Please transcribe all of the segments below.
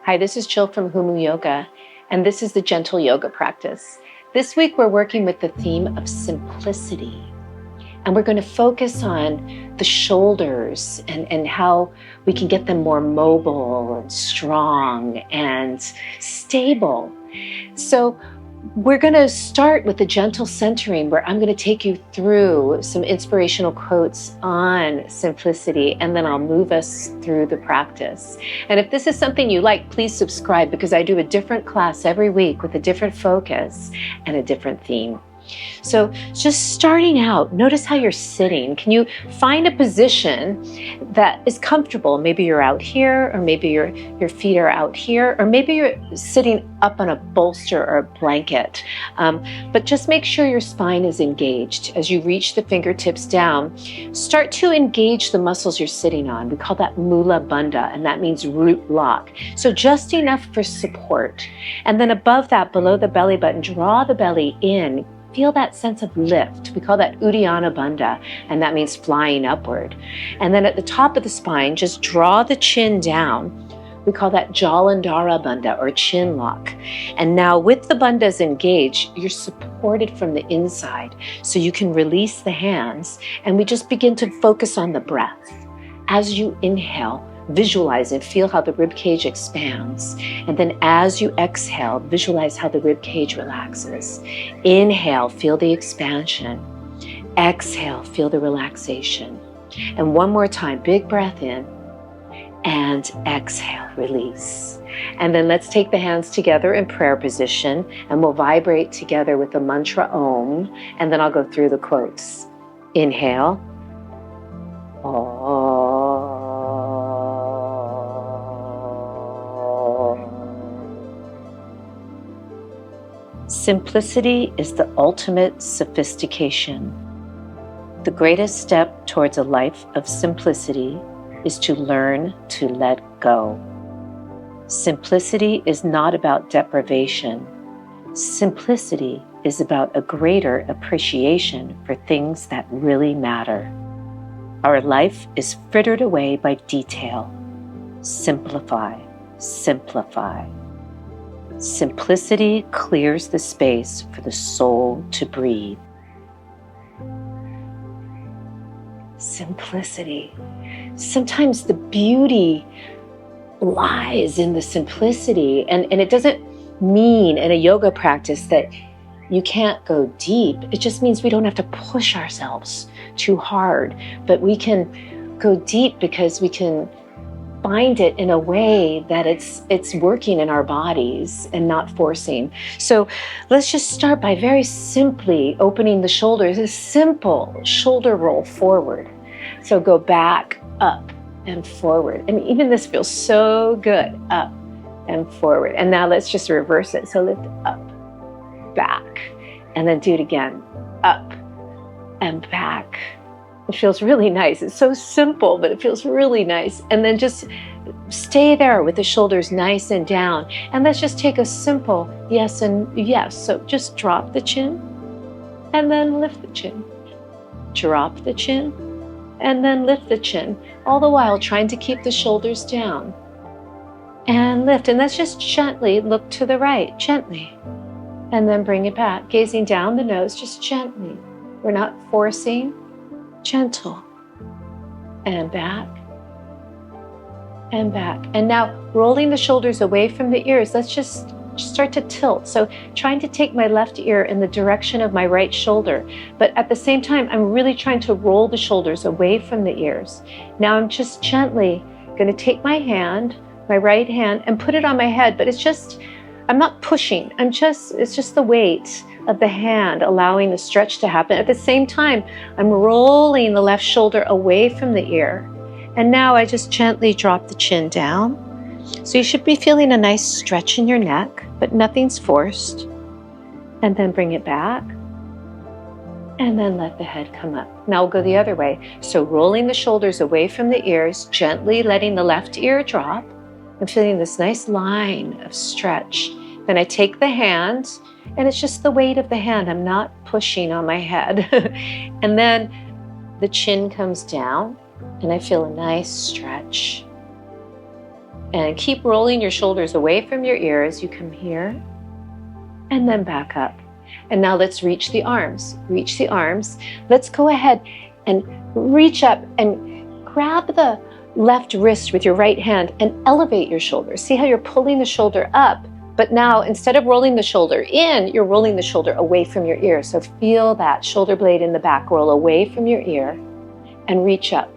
Hi, this is Jill from Humu Yoga, and this is the Gentle Yoga Practice. This week we're working with the theme of simplicity, and we're going to focus on the shoulders and how we can get them more mobile and strong and stable. So we're going to start with the gentle centering, where I'm going to take you through some inspirational quotes on simplicity, and then I'll move us through the practice. And if this is something you like, please subscribe, because I do a different class every week with a different focus and a different theme. So just starting out, notice how you're sitting. Can you find a position that is comfortable? Maybe you're out here, or maybe your feet are out here, or maybe you're sitting up on a bolster or a blanket. But just make sure your spine is engaged. As you reach the fingertips down, start to engage the muscles you're sitting on. We call that Mula Bandha, and that means root lock. So just enough for support. And then above that, below the belly button, draw the belly in. Feel that sense of lift. We call that Uddiyana Bandha, and that means flying upward. And then at the top of the spine, just draw the chin down. We call that Jalandhara Bandha, or chin lock. And now with the bandhas engaged, you're supported from the inside, so you can release the hands, and we just begin to focus on the breath. As you inhale, visualize and feel how the rib cage expands. And then as you exhale, visualize how the rib cage relaxes. Inhale, feel the expansion. Exhale, feel the relaxation. And one more time, big breath in, and exhale, release. And then let's take the hands together in prayer position, and we'll vibrate together with the mantra Om, and then I'll go through the quotes. Inhale. Om. Simplicity is the ultimate sophistication. The greatest step towards a life of simplicity is to learn to let go. Simplicity is not about deprivation. Simplicity is about a greater appreciation for things that really matter. Our life is frittered away by detail. Simplify, simplify. Simplicity clears the space for the soul to breathe. Simplicity. Sometimes the beauty lies in the simplicity, and it doesn't mean in a yoga practice that you can't go deep. It just means we don't have to push ourselves too hard, but we can go deep because we can find it in a way that it's working in our bodies and not forcing. So let's just start by very simply opening the shoulders. A simple shoulder roll forward. So go back, up, and forward. I mean, even this feels so good. Up and forward. And now let's just reverse it. So lift up, back, and then do it again. Up and back. It feels really nice. It's so simple, but it feels really nice. And then just stay there with the shoulders nice and down. And let's just take a simple yes and yes. So just drop the chin and then lift the chin. Drop the chin and then lift the chin. All the while trying to keep the shoulders down. And lift. And let's just gently look to the right, gently. And then bring it back. Gazing down the nose, just gently. We're not forcing. Gentle. And back. And back. And now rolling the shoulders away from the ears. Let's just start to tilt. So trying to take my left ear in the direction of my right shoulder. But at the same time, I'm really trying to roll the shoulders away from the ears. Now I'm just gently going to take my hand, my right hand, and put it on my head. But it's just, I'm not pushing. It's just the weight of the hand allowing the stretch to happen. At the same time, I'm rolling the left shoulder away from the ear. And now I just gently drop the chin down. So you should be feeling a nice stretch in your neck, but nothing's forced. And then bring it back. And then let the head come up. Now we'll go the other way. So rolling the shoulders away from the ears, gently letting the left ear drop. I'm feeling this nice line of stretch. Then I take the hand, and it's just the weight of the hand. I'm not pushing on my head. And then the chin comes down, and I feel a nice stretch. And keep rolling your shoulders away from your ears. You come here and then back up. And now let's reach the arms. Reach the arms. Let's go ahead and reach up and grab the left wrist with your right hand and elevate your shoulders. See how you're pulling the shoulder up, but now instead of rolling the shoulder in, you're rolling the shoulder away from your ear. So feel that shoulder blade in the back roll away from your ear and reach up.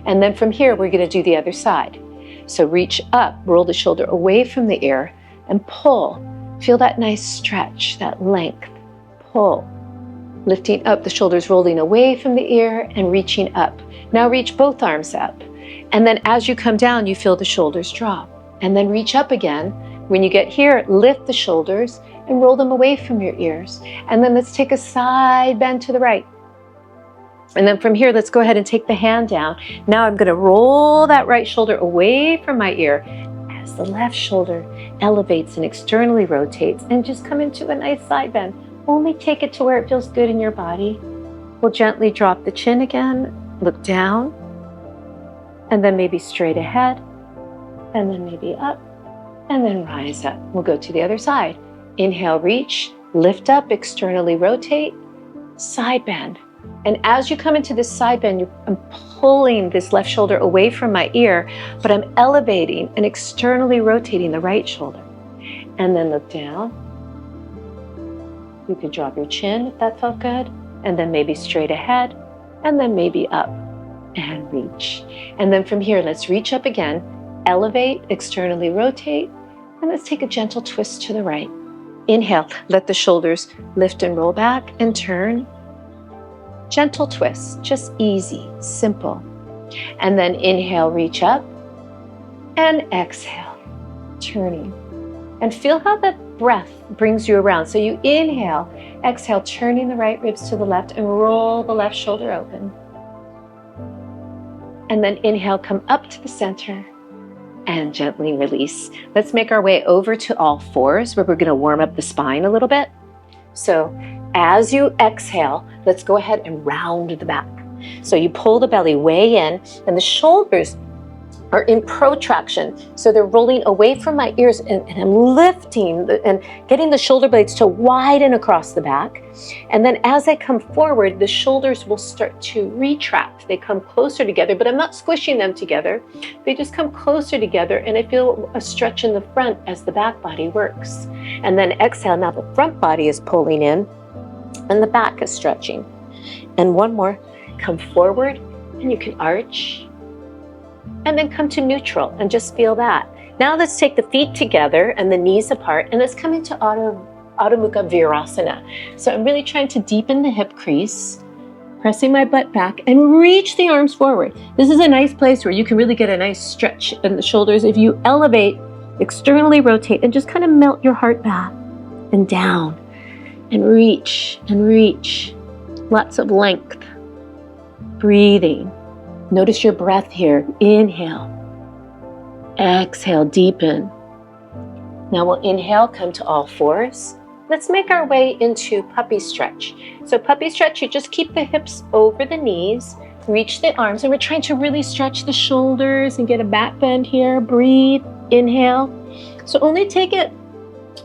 And then from here, we're going to do the other side. So reach up, roll the shoulder away from the ear and pull. Feel that nice stretch, that length. Pull. Lifting up, the shoulders rolling away from the ear and reaching up. Now reach both arms up. And then as you come down, you feel the shoulders drop. And then reach up again. When you get here, lift the shoulders and roll them away from your ears. And then let's take a side bend to the right. And then from here, let's go ahead and take the hand down. Now I'm going to roll that right shoulder away from my ear as the left shoulder elevates and externally rotates, and just come into a nice side bend. Only take it to where it feels good in your body. We'll gently drop the chin again, look down, and then maybe straight ahead, and then maybe up, and then rise up. We'll go to the other side. Inhale, reach, lift up, externally rotate, side bend. And as you come into this side bend, I'm pulling this left shoulder away from my ear, but I'm elevating and externally rotating the right shoulder. And then look down. You could drop your chin if that felt good, and then maybe straight ahead, and then maybe up and reach. And then from here, let's reach up again, elevate, externally rotate, and let's take a gentle twist to the right. Inhale, let the shoulders lift and roll back and turn. Gentle twist, just easy, simple. And then inhale, reach up, and exhale, turning. And feel how the breath brings you around. So you inhale, exhale, turning the right ribs to the left and roll the left shoulder open. And then inhale, come up to the center and gently release. Let's make our way over to all fours, where we're going to warm up the spine a little bit. So as you exhale, let's go ahead and round the back. So you pull the belly way in, and the shoulders are in protraction. So they're rolling away from my ears, and I'm lifting and getting the shoulder blades to widen across the back. And then as I come forward, the shoulders will start to retract. They come closer together, but I'm not squishing them together. They just come closer together, and I feel a stretch in the front as the back body works. And then exhale, now the front body is pulling in, and the back is stretching. And one more, come forward, and you can arch. And then come to neutral and just feel that. Now let's take the feet together and the knees apart, and let's come into Adho Mukha Virasana. So I'm really trying to deepen the hip crease, pressing my butt back and reach the arms forward. This is a nice place where you can really get a nice stretch in the shoulders. If you elevate, externally rotate, and just kind of melt your heart back and down and reach and reach. Lots of length. Breathing. Notice your breath here. Inhale. Exhale, deepen. Now we'll inhale, come to all fours. Let's make our way into puppy stretch. So puppy stretch, you just keep the hips over the knees, reach the arms, and we're trying to really stretch the shoulders and get a back bend here. Breathe, inhale. So only take it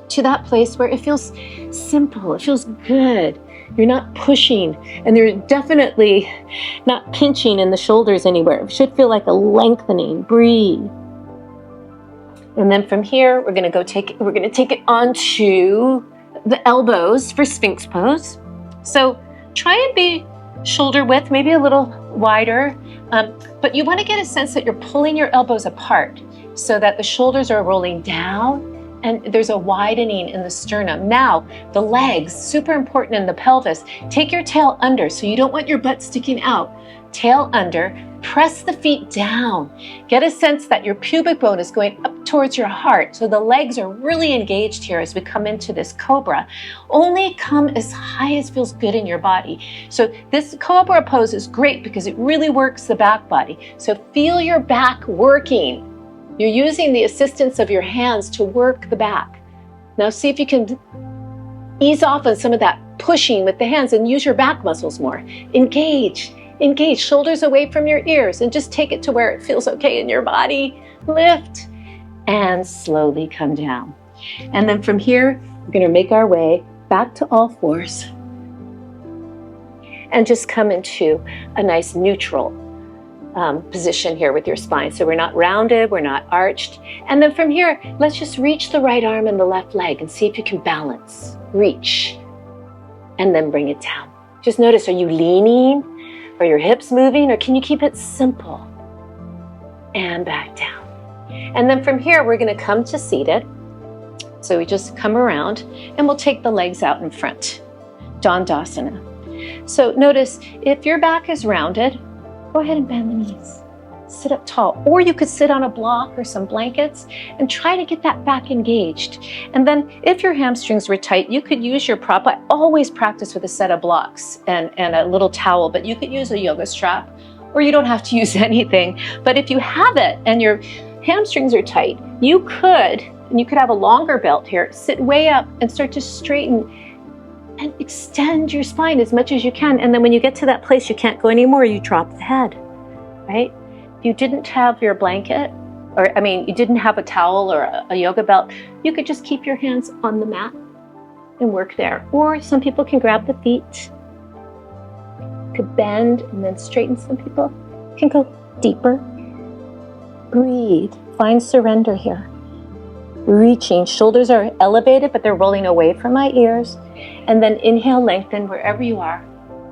to that place where it feels simple, it feels good. You're not pushing, and you're definitely not pinching in the shoulders anywhere. It should feel like a lengthening. Breathe. And then from here, we're going to take it onto the elbows for Sphinx pose. So try and be shoulder width, maybe a little wider, but you want to get a sense that you're pulling your elbows apart so that the shoulders are rolling down, and there's a widening in the sternum. Now, the legs, super important in the pelvis. Take your tail under, so you don't want your butt sticking out. Tail under, press the feet down. Get a sense that your pubic bone is going up towards your heart. So the legs are really engaged here as we come into this Cobra. Only come as high as feels good in your body. So this Cobra pose is great because it really works the back body. So feel your back working. You're using the assistance of your hands to work the back. Now see if you can ease off on some of that pushing with the hands and use your back muscles more. Engage, shoulders away from your ears, and just take it to where it feels okay in your body. lift, and slowly come down. And then from here, we're going to make our way back to all fours and just come into a nice neutral position here with your spine. So we're not rounded, we're not arched. And then from here, let's just reach the right arm and the left leg and see if you can balance. Reach, and then bring it down. Just notice, are you leaning? Are your hips moving? Or can you keep it simple? And back down. And then from here, we're going to come to seated. So we just come around and we'll take the legs out in front. Dandasana. So notice, if your back is rounded, go ahead and bend the knees. Sit up tall. Or you could sit on a block or some blankets and try to get that back engaged. And then if your hamstrings were tight, you could use your prop. I always practice with a set of blocks and a little towel, but you could use a yoga strap, or you don't have to use anything. But if you have it and your hamstrings are tight, you could have a longer belt here, sit way up and start to straighten and extend your spine as much as you can. And then when you get to that place you can't go anymore, you drop the head, right? If you didn't have your blanket, you didn't have a towel or a yoga belt, you could just keep your hands on the mat and work there. Or some people can grab the feet, could bend and then straighten. Some people can go deeper. Breathe, find surrender here. Reaching, shoulders are elevated, but they're rolling away from my ears. And then inhale, lengthen wherever you are,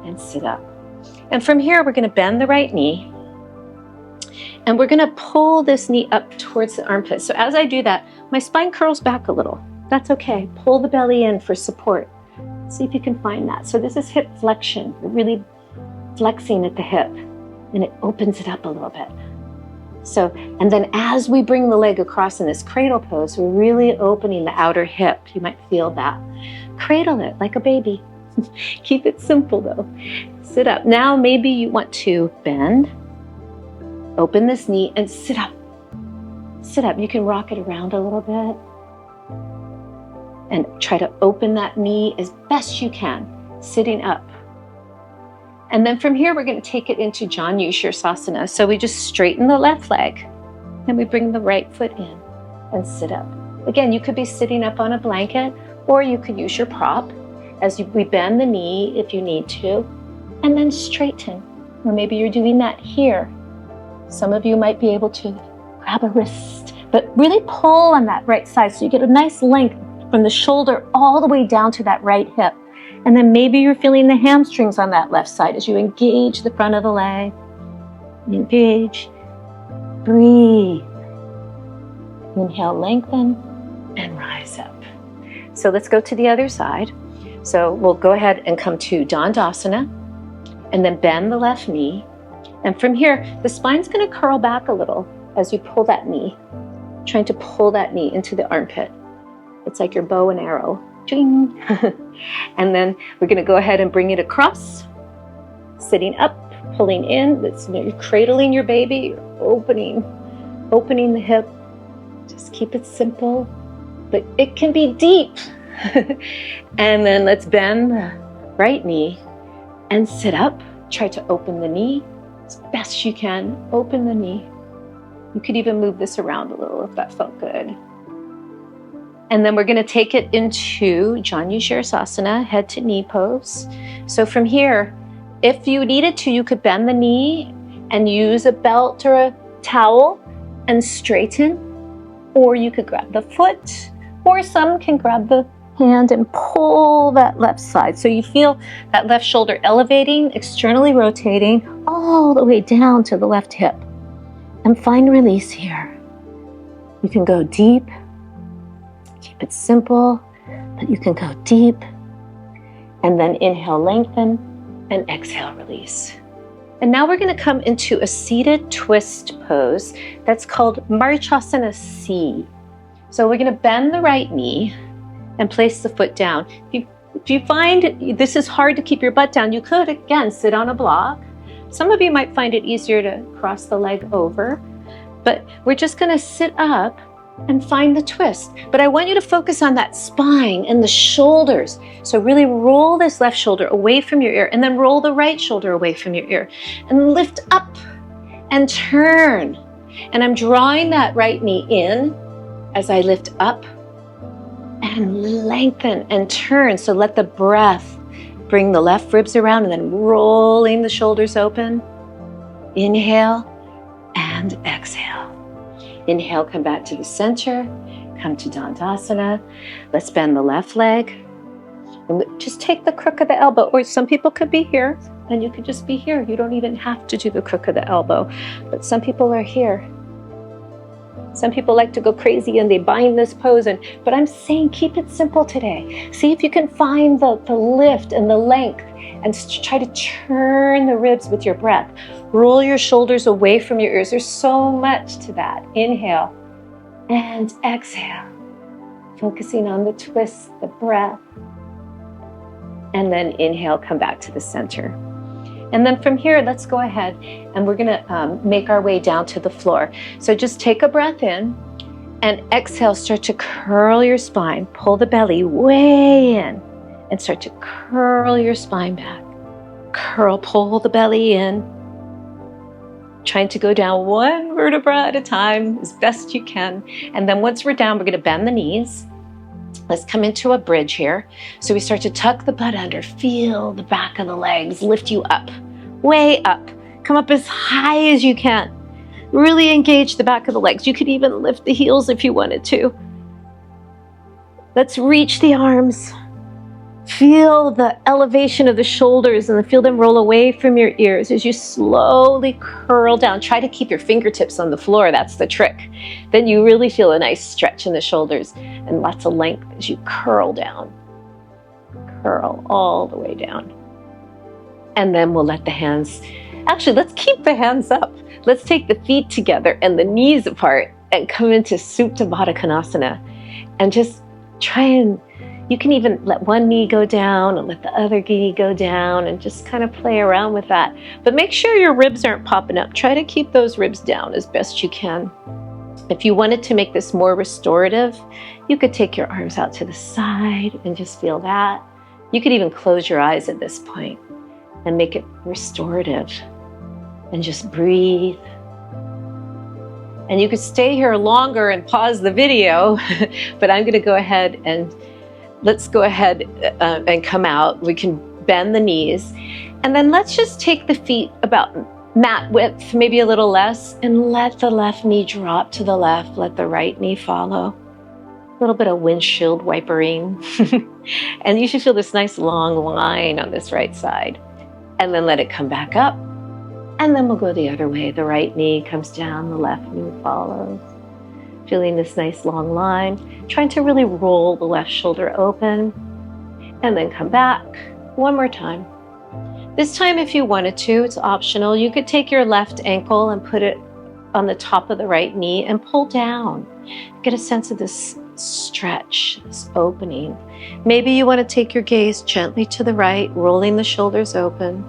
and sit up. And from here, we're going to bend the right knee. And we're going to pull this knee up towards the armpit. So as I do that, my spine curls back a little. That's okay. Pull the belly in for support. See if you can find that. So this is hip flexion. We're really flexing at the hip, and it opens it up a little bit. So, and then as we bring the leg across in this cradle pose, we're really opening the outer hip. You might feel that. Cradle it like a baby. Keep it simple though. Sit up. Now maybe you want to bend, open this knee, and sit up. Sit up. You can rock it around a little bit and try to open that knee as best you can, sitting up. And then from here, we're going to take it into Janu, Sirsasana. So we just straighten the left leg and we bring the right foot in and sit up. Again, you could be sitting up on a blanket, or you could use your prop as we bend the knee if you need to, and then straighten. Or maybe you're doing that here. Some of you might be able to grab a wrist, but really pull on that right side so you get a nice length from the shoulder all the way down to that right hip. And then maybe you're feeling the hamstrings on that left side as you engage the front of the leg. Engage. Breathe. Inhale, lengthen, and rise up. So let's go to the other side. So we'll go ahead and come to Dandasana, and then bend the left knee. And from here, the spine's going to curl back a little as you pull that knee, trying to pull that knee into the armpit. It's like your bow and arrow. Ching. And then we're going to go ahead and bring it across, sitting up, pulling in. You're cradling your baby, you're opening the hip. Just keep it simple, but it can be deep. And then let's bend the right knee and sit up. Try to open the knee as best you can. Open the knee. You could even move this around a little if that felt good. And then we're going to take it into Janu Sirsasana, head to knee pose. So from here, if you needed to, you could bend the knee and use a belt or a towel and straighten, or you could grab the foot, or some can grab the hand and pull that left side. So you feel that left shoulder elevating, externally rotating all the way down to the left hip. And find release here. You can go deep. Keep it simple, but you can go deep. And then inhale, lengthen, and exhale, release. And now we're going to come into a seated twist pose that's called Marichyasana C. So we're going to bend the right knee and place the foot down. If you find this is hard to keep your butt down, you could, again, sit on a block. Some of you might find it easier to cross the leg over, but we're just going to sit up and find the twist. But I want you to focus on that spine and the shoulders. So really roll this left shoulder away from your ear, and then roll the right shoulder away from your ear, and lift up and turn. And I'm drawing that right knee in as I lift up and lengthen and turn. So let the breath bring the left ribs around and then rolling the shoulders open. Inhale and exhale. Inhale, come back to the center. Come to Dandasana. Let's bend the left leg. And just take the crook of the elbow, or some people could be here, and you could just be here. You don't even have to do the crook of the elbow, but some people are here. Some people like to go crazy and they bind this pose, but I'm saying keep it simple today. See if you can find the lift and the length, and try to turn the ribs with your breath. Roll your shoulders away from your ears. There's so much to that. Inhale and exhale, focusing on the twist, the breath. And then inhale, come back to the center. And then from here, let's go ahead and we're gonna make our way down to the floor. So just take a breath in and exhale, start to curl your spine. Pull the belly way in and start to curl your spine back. Curl, pull the belly in. Trying to go down one vertebra at a time as best you can. And then once we're down, we're gonna bend the knees. Let's come into a bridge here. So we start to tuck the butt under, feel the back of the legs, lift you up, way up. Come up as high as you can. Really engage the back of the legs. You could even lift the heels if you wanted to. Let's reach the arms. Feel the elevation of the shoulders and feel them roll away from your ears as you slowly curl down. Try to keep your fingertips on the floor. That's the trick. Then you really feel a nice stretch in the shoulders and lots of length as you curl down. Curl all the way down. And then we'll let the hands, actually, let's keep the hands up. Let's take the feet together and the knees apart and come into Supta Balasana. And just try and you can even let one knee go down and let the other knee go down and just kind of play around with that. But make sure your ribs aren't popping up. Try to keep those ribs down as best you can. If you wanted to make this more restorative, you could take your arms out to the side and just feel that. You could even close your eyes at this point and make it restorative and just breathe. And you could stay here longer and pause the video, but I'm going to go ahead and let's go ahead and come out. We can bend the knees. And then let's just take the feet about mat width, maybe a little less, and let the left knee drop to the left. Let the right knee follow. A little bit of windshield wipering. And you should feel this nice long line on this right side. And then let it come back up. And then we'll go the other way. The right knee comes down, the left knee follows. Feeling this nice long line, trying to really roll the left shoulder open and then come back one more time. This time, if you wanted to, it's optional. You could take your left ankle and put it on the top of the right knee and pull down. Get a sense of this stretch, this opening. Maybe you want to take your gaze gently to the right, rolling the shoulders open,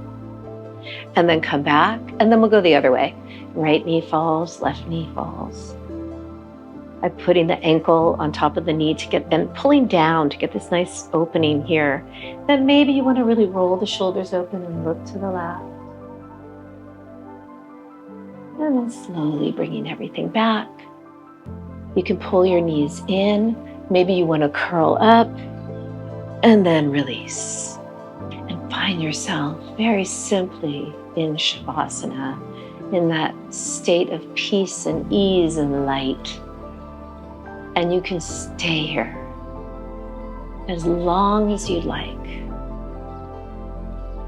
and then come back, and then we'll go the other way. Right knee falls, left knee falls. By putting the ankle on top of the knee to get, and pulling down to get this nice opening here. Then maybe you want to really roll the shoulders open and look to the left. And then slowly bringing everything back. You can pull your knees in. Maybe you want to curl up and then release. And find yourself very simply in Shavasana, in that state of peace and ease and light. And you can stay here as long as you like.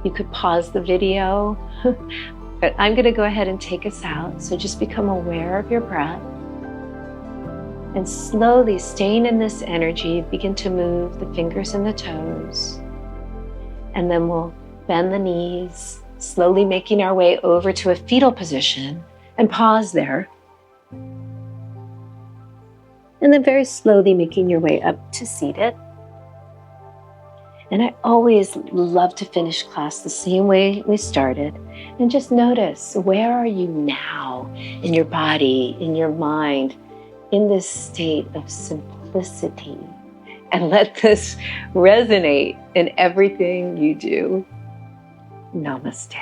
You could pause the video, but I'm going to go ahead and take us out. So just become aware of your breath. And slowly, staying in this energy, begin to move the fingers and the toes. And then we'll bend the knees, slowly making our way over to a fetal position and pause there. And then very slowly making your way up to seated. And I always love to finish class the same way we started. And just notice, where are you now in your body, in your mind, in this state of simplicity? And let this resonate in everything you do. Namaste.